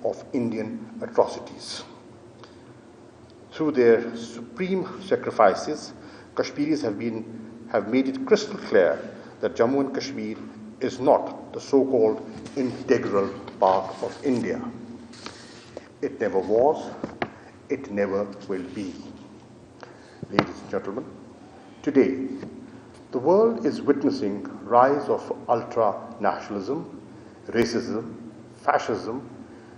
of Indian atrocities. Through their supreme sacrifices, Kashmiris have made it crystal clear that Jammu and Kashmir is not the so-called integral part of India. It never was, it never will be. Ladies and gentlemen, today, the world is witnessing rise of ultra-nationalism, racism, fascism,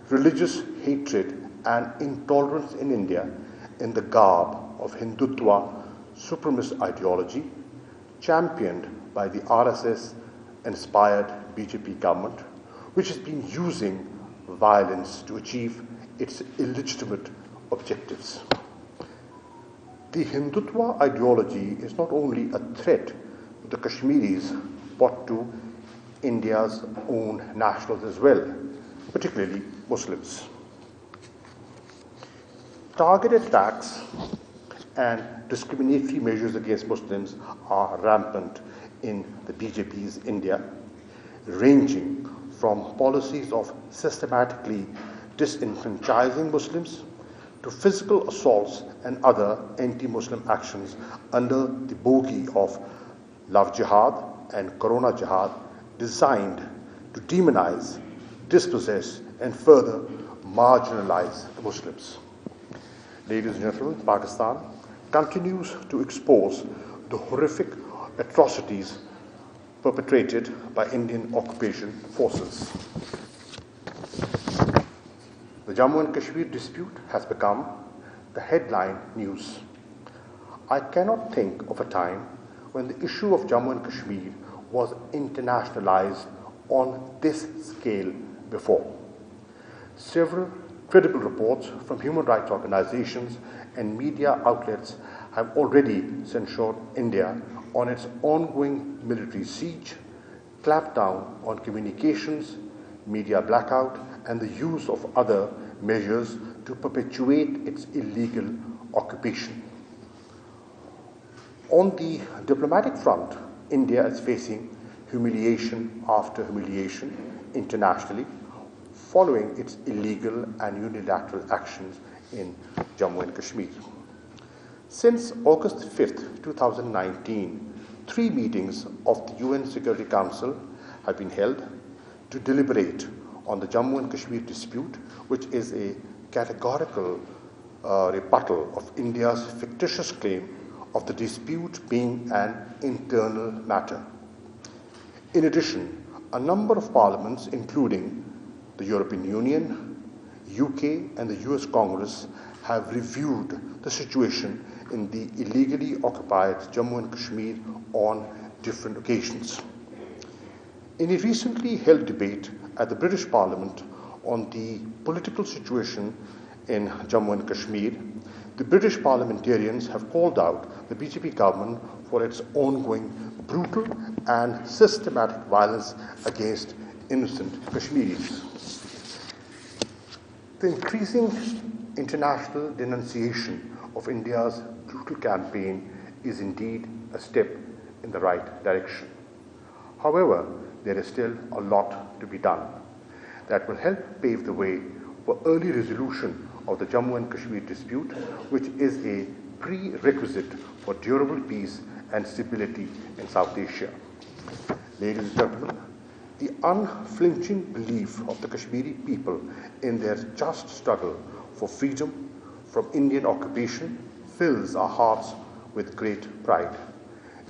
religious hatred and intolerance in India in the garb of Hindutva supremacist ideology championed by the RSS-inspired BJP government, which has been using violence to achieve its illegitimate objectives. The Hindutva ideology is not only a threat to the Kashmiris, but to India's own nationals as well, particularly Muslims. Targeted attacks and discriminatory measures against Muslims are rampant in the BJP's India, ranging from policies of systematically disenfranchising Muslims to physical assaults and other anti-Muslim actions under the bogey of love jihad and corona jihad, designed to demonize, dispossess and further marginalize the Muslims. Ladies and gentlemen, Pakistan continues to expose the horrific atrocities perpetrated by Indian occupation forces. The Jammu and Kashmir dispute has become the headline news. I cannot think of a time when the issue of Jammu and Kashmir was internationalized on this scale before. Several credible reports from human rights organizations and media outlets have already censured India on its ongoing military siege, clampdown on communications, media blackout, and the use of other measures to perpetuate its illegal occupation. On the diplomatic front, India is facing humiliation after humiliation internationally following its illegal and unilateral actions in Jammu and Kashmir. Since August 5, 2019, 3 meetings of the UN Security Council have been held to deliberate on the Jammu and Kashmir dispute, which is a categorical rebuttal of India's fictitious claim of the dispute being an internal matter. In addition, a number of parliaments, including the European Union, UK and the US Congress, have reviewed the situation in the illegally occupied Jammu and Kashmir on different occasions. In a recently held debate at the British Parliament on the political situation in Jammu and Kashmir, the British parliamentarians have called out the BJP government for its ongoing brutal and systematic violence against innocent Kashmiris. The increasing international denunciation of India's brutal campaign is indeed a step in the right direction. However, there is still a lot to be done that will help pave the way for early resolution of the Jammu and Kashmir dispute, which is a prerequisite for durable peace and stability in South Asia. Ladies and gentlemen, the unflinching belief of the Kashmiri people in their just struggle for freedom from Indian occupation fills our hearts with great pride.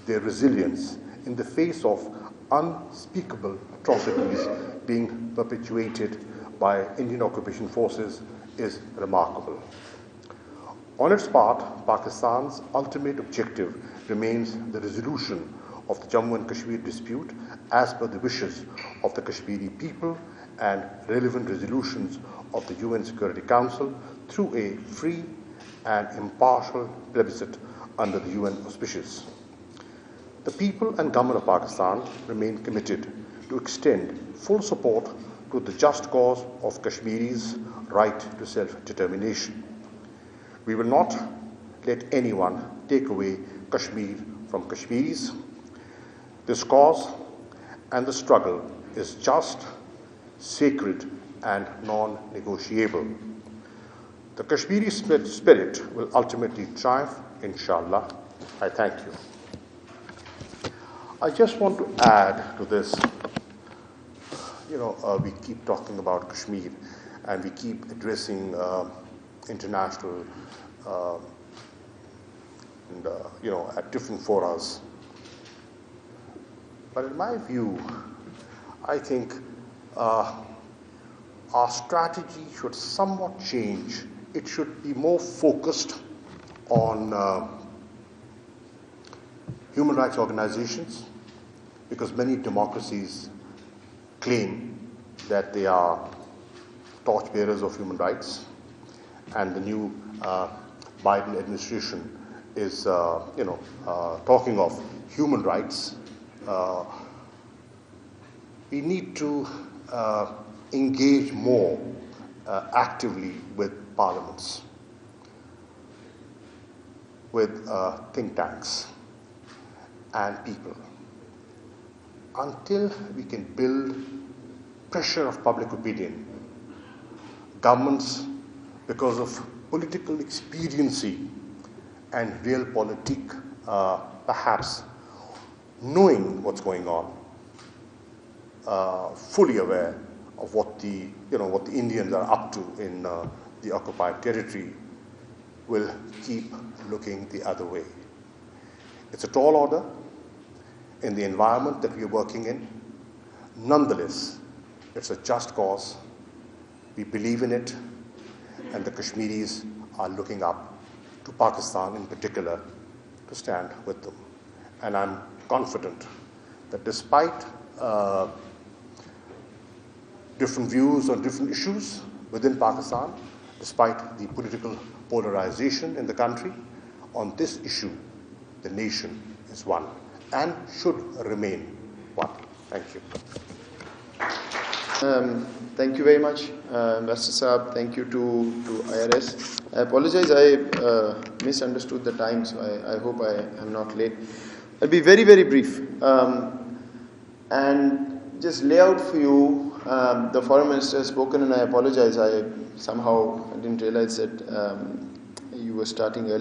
Their resilience in the face of unspeakable atrocities being perpetuated by Indian occupation forces is remarkable. On its part, Pakistan's ultimate objective remains the resolution of the Jammu and Kashmir dispute as per the wishes of the Kashmiri people and relevant resolutions of the UN Security Council through a free and impartial plebiscite under the UN auspices. The people and government of Pakistan remain committed to extend full support to the just cause of Kashmiris' right to self-determination. We will not let anyone take away Kashmir from Kashmiris. This cause and the struggle is just, sacred and non-negotiable. The Kashmiri spirit will ultimately triumph, inshallah. I thank you. I just want to add to this, we keep talking about Kashmir and we keep addressing international, at different forums. But in my view, I think our strategy should somewhat change. It should be more focused on human rights organizations, because many democracies claim that they are torchbearers of human rights, and the new Biden administration is, talking of human rights. We need to engage more actively with parliaments, with think tanks and people. Until we can build pressure of public opinion, governments, because of political expediency and realpolitik, perhaps knowing what's going on, fully aware of what the Indians are up to in the occupied territory, will keep looking the other way. It's a tall order in the environment that we are working in. Nonetheless, it's a just cause. We believe in it, and the Kashmiris are looking up to Pakistan in particular to stand with them. And I'm confident that despite different views on different issues within Pakistan, despite the political polarization in the country, on this issue, the nation is one and should remain one. Thank you. Thank you very much, Mr. Saab. Thank you to IRS. I apologize, I misunderstood the time, so I hope I am not late. I'll be very, very brief and just lay out for you. The foreign minister has spoken, and I apologize. I somehow didn't realize that you were starting early.